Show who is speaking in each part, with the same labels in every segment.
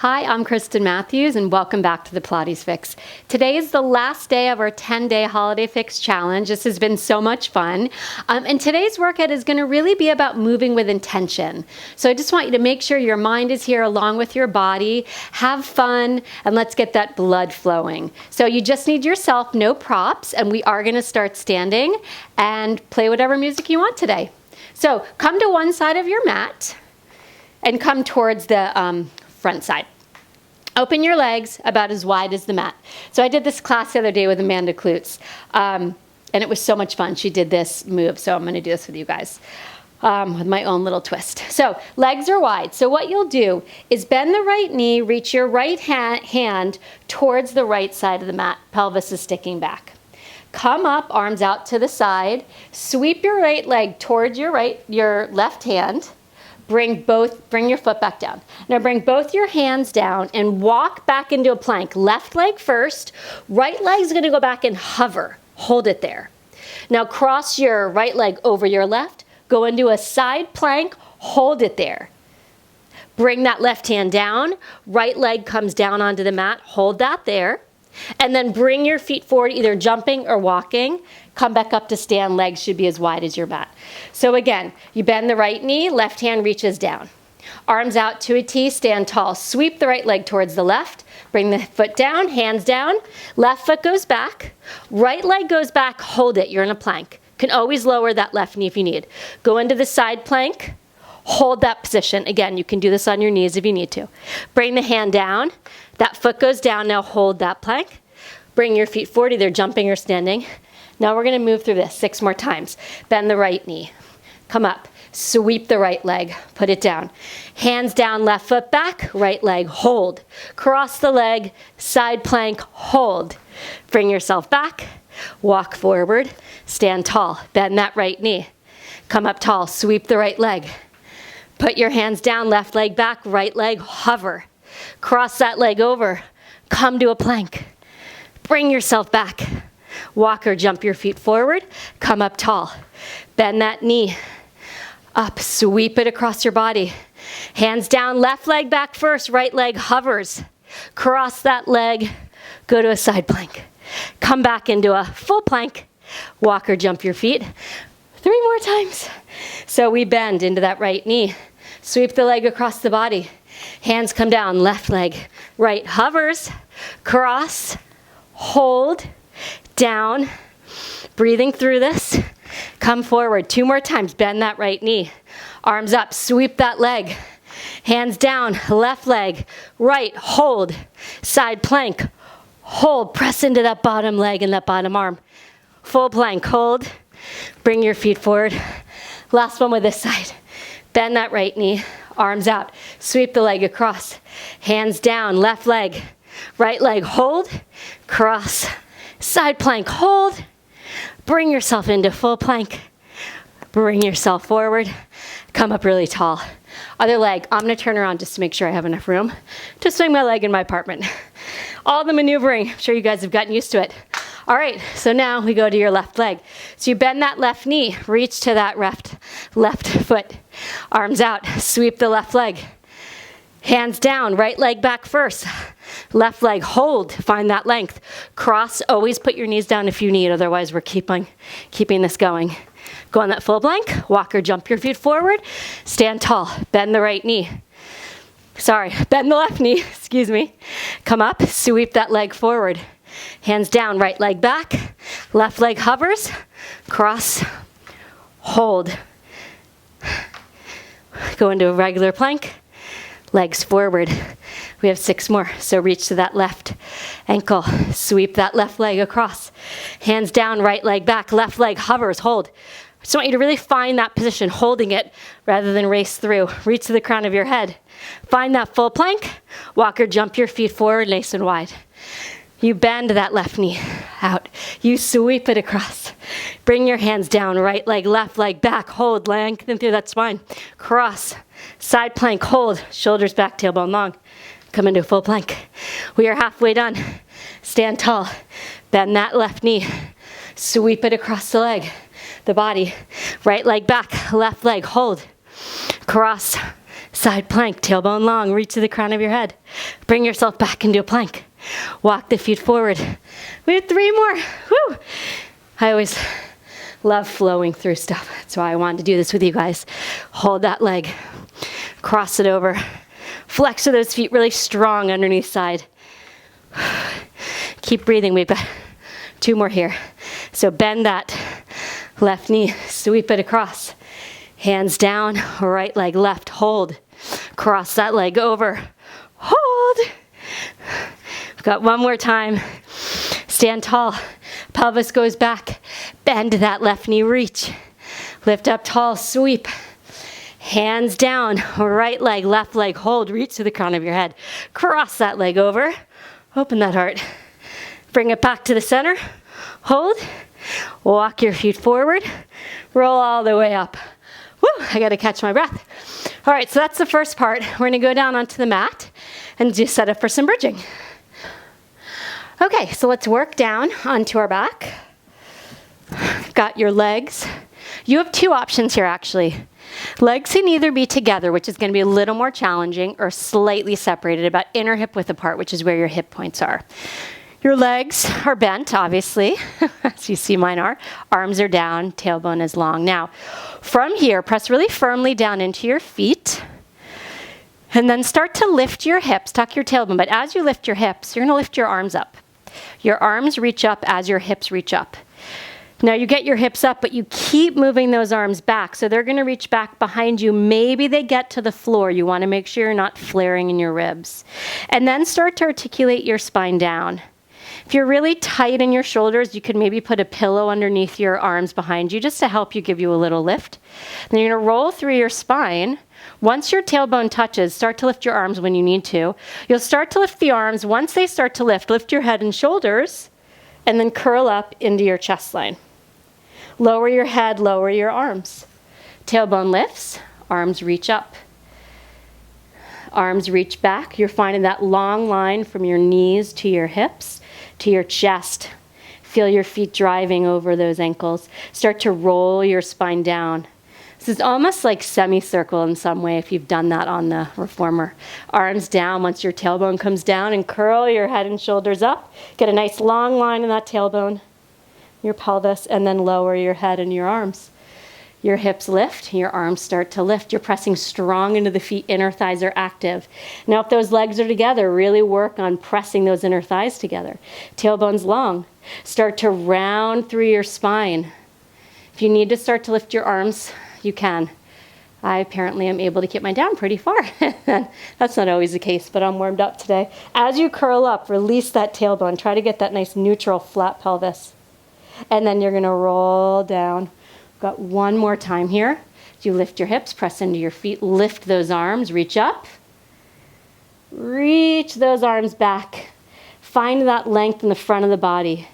Speaker 1: Hi, I'm Kristen Matthews, and welcome back to the Pilates Fix. Today is the last day of our 10-day Holiday Fix Challenge. This has been so much fun. And today's workout is going to really be about moving with intention. So I just want you to make sure your mind is here along with your body. Have fun, and let's get that blood flowing. So you just need yourself, no props, and we are going to start standing and play whatever music you want today. So come to one side of your mat and come towards the front side. Open your legs about as wide as the mat. So I did this class the other day with Amanda Klutz, and it was so much fun. She did this move, so I'm going to do this with you guys with my own little twist. So legs are wide. So what you'll do is bend the right knee, reach your right hand towards the right side of the mat. Pelvis is sticking back. Come up, arms out to the side. Sweep your right leg towards your left hand. Bring your foot back down. Now bring both your hands down and walk back into a plank. Left leg first, right leg's gonna go back and hover. Hold it there. Now cross your right leg over your left, go into a side plank, hold it there. Bring that left hand down, right leg comes down onto the mat, hold that there. And then bring your feet forward, either jumping or walking. Come back up to stand, legs should be as wide as your mat. So again, you bend the right knee, left hand reaches down. Arms out to a T, stand tall. Sweep the right leg towards the left, bring the foot down, hands down. Left foot goes back, right leg goes back, hold it, you're in a plank. Can always lower that left knee if you need. Go into the side plank, hold that position. Again, you can do this on your knees if you need to. Bring the hand down, that foot goes down, now hold that plank. Bring your feet forward, either jumping or standing. Now we're gonna move through this 6 more times. Bend the right knee, come up, sweep the right leg, put it down. Hands down, left foot back, right leg, hold. Cross the leg, side plank, hold. Bring yourself back, walk forward, stand tall, bend that right knee. Come up tall, sweep the right leg. Put your hands down, left leg back, right leg, hover. Cross that leg over, come to a plank. Bring yourself back. Walk or jump your feet forward, come up tall. Bend that knee up, sweep it across your body. Hands down, left leg back first, right leg hovers. Cross that leg, go to a side plank. Come back into a full plank. Walk or jump your feet. 3 more times. So we bend into that right knee. Sweep the leg across the body. Hands come down, left leg, right hovers, cross, hold, down, breathing through this. Come forward 2 more times, bend that right knee. Arms up, sweep that leg. Hands down, left leg, right, hold, side plank, hold, press into that bottom leg and that bottom arm. Full plank, hold, bring your feet forward. Last one with this side. Bend that right knee, arms out, sweep the leg across. Hands down, left leg, right leg, hold, cross, side plank, hold. Bring yourself into full plank. Bring yourself forward. Come up really tall. Other leg, I'm gonna turn around just to make sure I have enough room to swing my leg in my apartment. All the maneuvering, I'm sure you guys have gotten used to it. All right, so now we go to your left leg. So you bend that left knee, reach to that left foot. Arms out, sweep the left leg. Hands down, right leg back first. Left leg, hold, find that length. Cross, always put your knees down if you need, otherwise we're keeping this going. Go on that full plank, walk or jump your feet forward. Stand tall, bend the right knee. Bend the left knee, excuse me. Come up, sweep that leg forward. Hands down, right leg back. Left leg hovers, cross, hold. Go into a regular plank, legs forward. We have 6 more, so reach to that left ankle. Sweep that left leg across. Hands down, right leg back, left leg hovers, hold. I just want you to really find that position, holding it rather than race through. Reach to the crown of your head. Find that full plank. Walk or jump your feet forward, nice and wide. You bend that left knee out. You sweep it across. Bring your hands down, right leg, left leg back, hold, lengthen through that spine. Cross, side plank, hold, shoulders back, tailbone long. Come into a full plank. We are halfway done. Stand tall. Bend that left knee. Sweep it across the body. Right leg back, left leg, hold. Cross, Side plank, tailbone long, reach to the crown of your head. Bring yourself back into a plank. Walk the feet forward. We have 3 more. Woo! I always love flowing through stuff. That's why I wanted to do this with you guys. Hold that leg. Cross it over. Flex to those feet really strong underneath side. Keep breathing. We've got 2 more here. So bend that left knee. Sweep it across. Hands down. Right leg left. Hold. Cross that leg over. Hold. We've got 1 more time. Stand tall. Pelvis goes back. Bend that left knee. Reach. Lift up tall. Sweep. Hands down. Right leg, left leg. Hold. Reach to the crown of your head. Cross that leg over. Open that heart. Bring it back to the center. Hold. Walk your feet forward. Roll all the way up. Woo! I got to catch my breath. All right, so that's the first part. We're going to go down onto the mat and just set up for some bridging. Okay, so let's work down onto our back. Got your legs. You have 2 options here, actually. Legs can either be together, which is going to be a little more challenging, or slightly separated, about inner hip width apart, which is where your hip points are. Your legs are bent, obviously, as you see mine are. Arms are down, tailbone is long. Now, from here, press really firmly down into your feet, and then start to lift your hips, tuck your tailbone. But as you lift your hips, you're going to lift your arms up. Your arms reach up as your hips reach up. Now you get your hips up, but you keep moving those arms back. So they're going to reach back behind you. Maybe they get to the floor. You want to make sure you're not flaring in your ribs. And then start to articulate your spine down. If you're really tight in your shoulders, you could maybe put a pillow underneath your arms behind you just to help you, give you a little lift. Then you're going to roll through your spine. Once your tailbone touches, start to lift your arms when you need to. You'll start to lift the arms. Once they start to lift your head and shoulders, and then curl up into your chest line. Lower your head, lower your arms. Tailbone lifts, arms reach up. Arms reach back. You're finding that long line from your knees to your hips, to your chest. Feel your feet driving over those ankles. Start to roll your spine down. This is almost like semicircle in some way if you've done that on the reformer. Arms down once your tailbone comes down, and curl your head and shoulders up. Get a nice long line in that tailbone, your pelvis, and then lower your head and your arms. Your hips lift, your arms start to lift. You're pressing strong into the feet, inner thighs are active. Now if those legs are together, really work on pressing those inner thighs together. Tailbone's long. Start to round through your spine. If you need to start to lift your arms, you can. I apparently am able to keep mine down pretty far. That's not always the case, but I'm warmed up today. As you curl up, release that tailbone. Try to get that nice neutral flat pelvis. And then you're going to roll down. Got 1 more time here. You lift your hips, press into your feet, lift those arms, reach up. Reach those arms back. Find that length in the front of the body.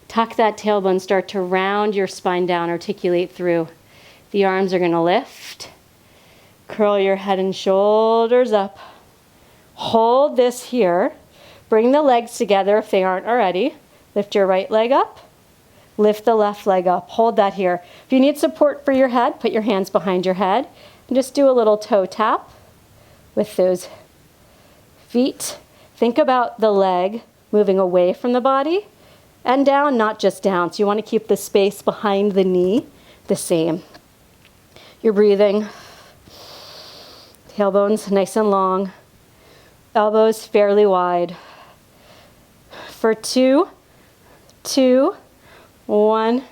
Speaker 1: Tuck that tailbone, start to round your spine down, articulate through. The arms are going to lift. Curl your head and shoulders up. Hold this here. Bring the legs together if they aren't already. Lift your right leg up. Lift the left leg up. Hold that here. If you need support for your head, put your hands behind your head and just do a little toe tap with those feet. Think about the leg moving away from the body and down, not just down. So you want to keep the space behind the knee the same. You're breathing. Tailbones nice and long. Elbows fairly wide. For 2, 2, 1,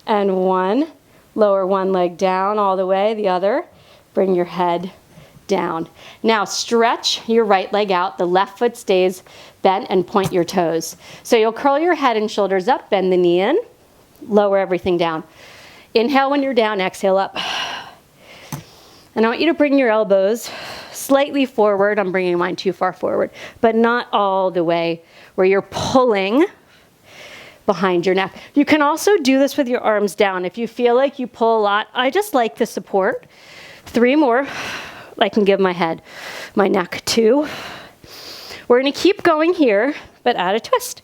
Speaker 1: and 1. Lower one leg down all the way, the other. Bring your head down. Now stretch your right leg out. The left foot stays bent and point your toes. So you'll curl your head and shoulders up, bend the knee in, lower everything down. Inhale when you're down, exhale up. And I want you to bring your elbows slightly forward. I'm bringing mine too far forward, but not all the way where you're pulling behind your neck. You can also do this with your arms down. If you feel like you pull a lot, I just like the support. 3 more. I can give my head, my neck 2. We're going to keep going here, but add a twist.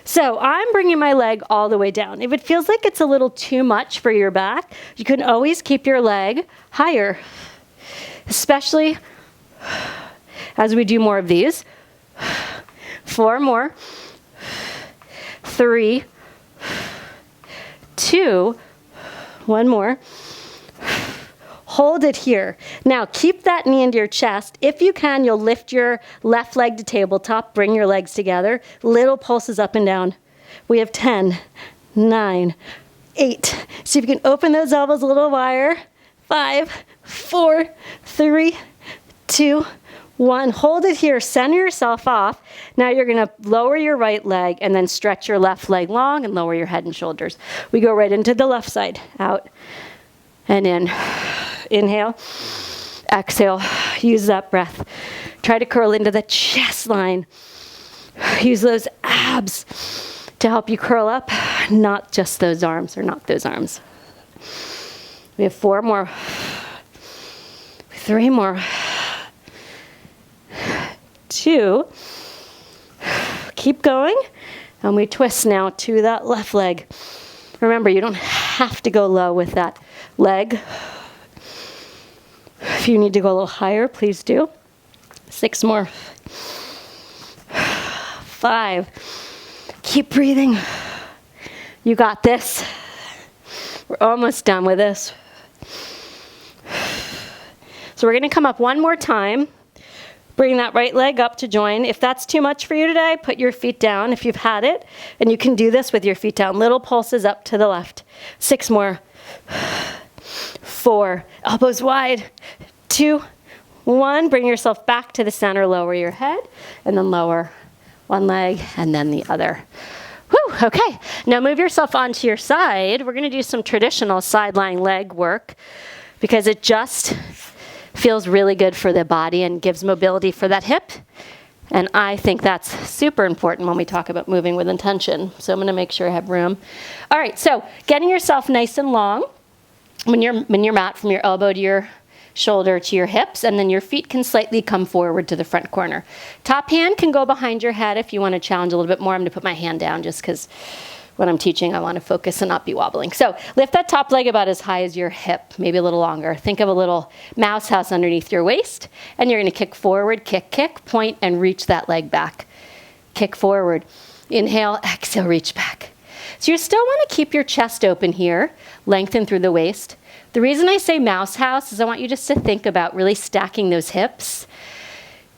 Speaker 1: So I'm bringing my leg all the way down. If it feels like it's a little too much for your back, you can always keep your leg higher. especially as we do more of these. 4 more. 3, 2, 1 more. Hold it here. Now keep that knee into your chest. If you can, you'll lift your left leg to tabletop, bring your legs together. Little pulses up and down. We have 10, 9, 8. See if you can open those elbows a little wider. 5, 4, 3, 2, 1. Hold it here. Center yourself off. Now you're going to lower your right leg and then stretch your left leg long and lower your head and shoulders. We go right into the left side. Out and in. Inhale. Exhale. Use that breath. Try to curl into the chest line. Use those abs to help you curl up, not just those arms or not those arms. We have 4 more. 3 more. 2. Keep going. And we twist now to that left leg. Remember, you don't have to go low with that leg. If you need to go a little higher, please do. 6 more. 5. Keep breathing. You got this. We're almost done with this. So we're going to come up one more time. Bring that right leg up to join. If that's too much for you today, put your feet down if you've had it. And you can do this with your feet down. Little pulses up to the left. 6 more. 4. Elbows wide. 2, 1. Bring yourself back to the center. Lower your head. And then lower one leg and then the other. Whew, okay. Now move yourself onto your side. We're going to do some traditional side lying leg work because it just feels really good for the body and gives mobility for that hip. And I think that's super important when we talk about moving with intention. So I'm going to make sure I have room. All right, so getting yourself nice and long when your mat from your elbow to your shoulder to your hips, and then your feet can slightly come forward to the front corner. Top hand can go behind your head if you want to challenge a little bit more. I'm going to put my hand down just because when I'm teaching, I want to focus and not be wobbling. So lift that top leg about as high as your hip, maybe a little longer. Think of a little mouse house underneath your waist, and you're going to kick forward, kick, kick, point, and reach that leg back. Kick forward. Inhale, exhale, reach back. So you still want to keep your chest open here, lengthen through the waist. The reason I say mouse house is I want you just to think about really stacking those hips.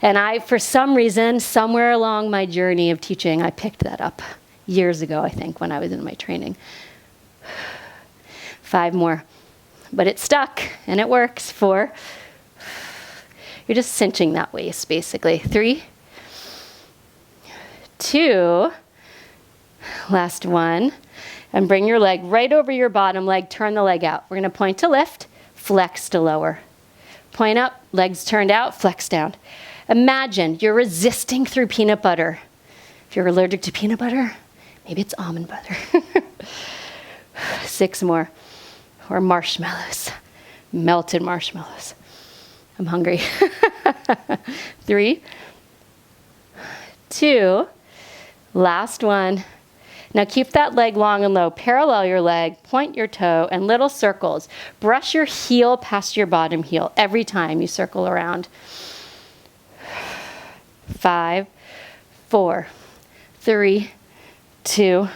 Speaker 1: And for some reason, somewhere along my journey of teaching, I picked that up years ago, I think, when I was in my training. 5 more. But it stuck, and it works. 4. You're just cinching that waist, basically. 3, 2, last 1. And bring your leg right over your bottom leg. Turn the leg out. We're going to point to lift, flex to lower. Point up, legs turned out, flex down. Imagine you're resisting through peanut butter. If you're allergic to peanut butter, maybe it's almond butter. 6 more. Or marshmallows. Melted marshmallows. I'm hungry. 3, 2, last 1. Now keep that leg long and low. Parallel your leg, point your toe, and little circles. Brush your heel past your bottom heel every time you circle around. 5, 4, 3, 2,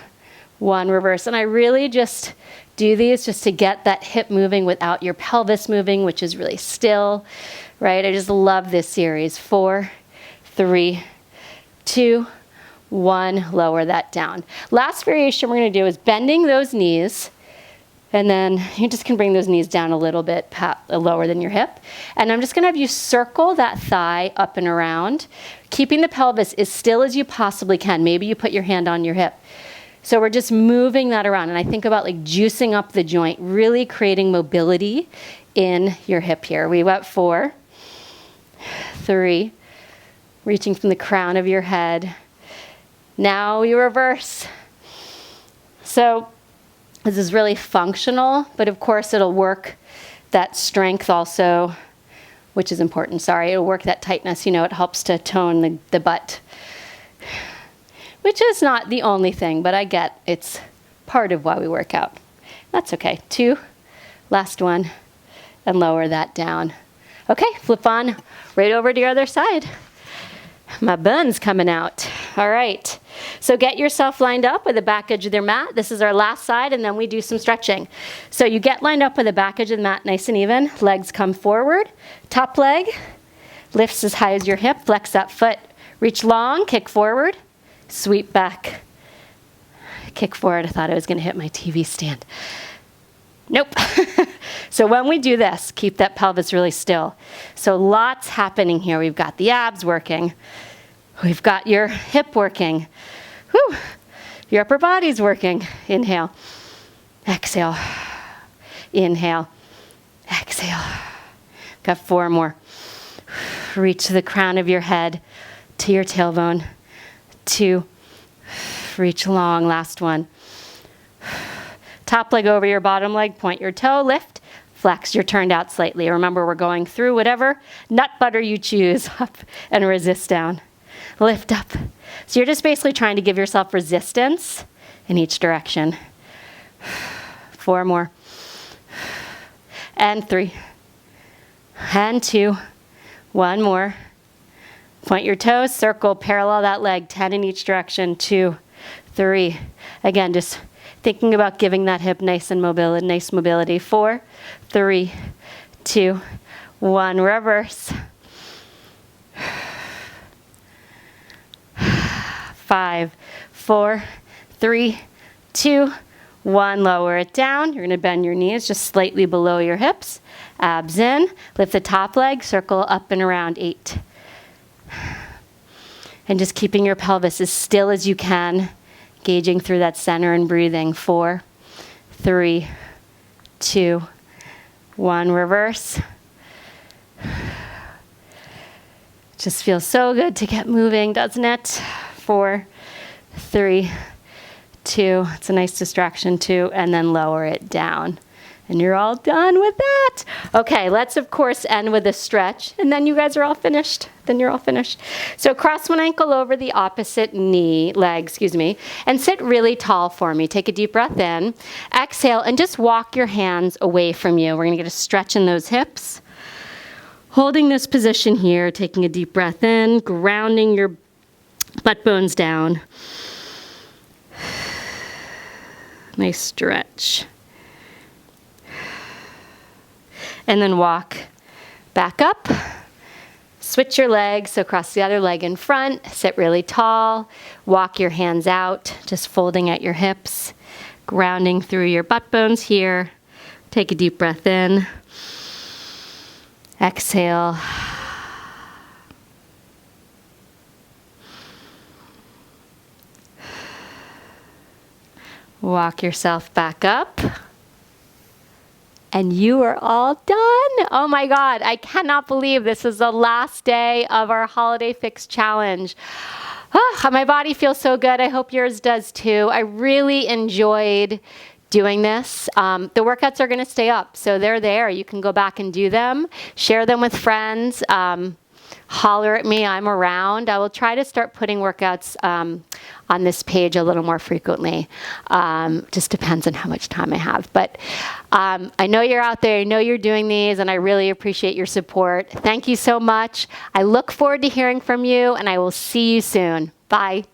Speaker 1: 1. Reverse. And I really just do these just to get that hip moving without your pelvis moving, which is really still, right? I just love this series. 4, 3, 2, 1, lower that down. Last variation we're going to do is bending those knees, and then you just can bring those knees down a little bit lower than your hip. And I'm just going to have you circle that thigh up and around, keeping the pelvis as still as you possibly can. Maybe you put your hand on your hip. So we're just moving that around. And I think about like juicing up the joint, really creating mobility in your hip here. We went 4, 3, reaching from the crown of your head. Now you reverse. So this is really functional, but of course it'll work that strength also, which is important. Sorry, it'll work that tightness. You know, it helps to tone the butt, which is not the only thing, but I get it's part of why we work out. That's okay. 2, last 1, and lower that down. Okay, flip on right over to your other side. My bun's coming out. All right. So get yourself lined up with the back edge of your mat. This is our last side, and then we do some stretching. So you get lined up with the back edge of the mat nice and even. Legs come forward. Top leg lifts as high as your hip. Flex that foot. Reach long, kick forward, sweep back. Kick forward. I thought I was going to hit my TV stand. Nope. So when we do this, keep that pelvis really still. So lots happening here. We've got the abs working. We've got your hip working. Whew. Your upper body's working. Inhale. Exhale. Inhale. Exhale. Got 4 more. Reach to the crown of your head, to your tailbone. 2. Reach long. Last one. Top leg over your bottom leg, point your toe, lift, flex. You're turned out slightly. Remember, we're going through whatever nut butter you choose, up and resist down. Lift up. So you're just basically trying to give yourself resistance in each direction. 4 more. And 3. And 2. 1 more. Point your toes, circle, parallel that leg, 10 in each direction. 2, 3. Again, just thinking about giving that hip nice mobility. 4, 3, 2, 1. Reverse. 5, 4, 3, 2, 1. Lower it down. You're going to bend your knees just slightly below your hips. Abs in. Lift the top leg. Circle up and around. 8. And just keeping your pelvis as still as you can. Gauging through that center and breathing. 4, 3, 2, 1. Reverse. Just feels so good to get moving, doesn't it? 4, 3, 2. It's a nice distraction too. And then lower it down. And you're all done with that. Okay, let's of course end with a stretch. And then you guys are all finished. Then you're all finished. So cross one ankle over the opposite leg, and sit really tall for me. Take a deep breath in. Exhale and just walk your hands away from you. We're going to get a stretch in those hips. Holding this position here, taking a deep breath in, grounding your butt bones down. Nice stretch. And then walk back up. Switch your legs, so cross the other leg in front. Sit really tall. Walk your hands out, just folding at your hips. Grounding through your butt bones here. Take a deep breath in. Exhale. Walk yourself back up. And you are all done. Oh my God, I cannot believe this is the last day of our Holiday Fix Challenge. Oh, my body feels so good. I hope yours does too. I really enjoyed doing this. The workouts are going to stay up, so they're there. You can go back and do them. Share them with friends. Holler at me. I'm around. I will try to start putting workouts on this page a little more frequently. Just depends on how much time I have. But I know you're out there. I know you're doing these, and I really appreciate your support. Thank you so much. I look forward to hearing from you, and I will see you soon. Bye.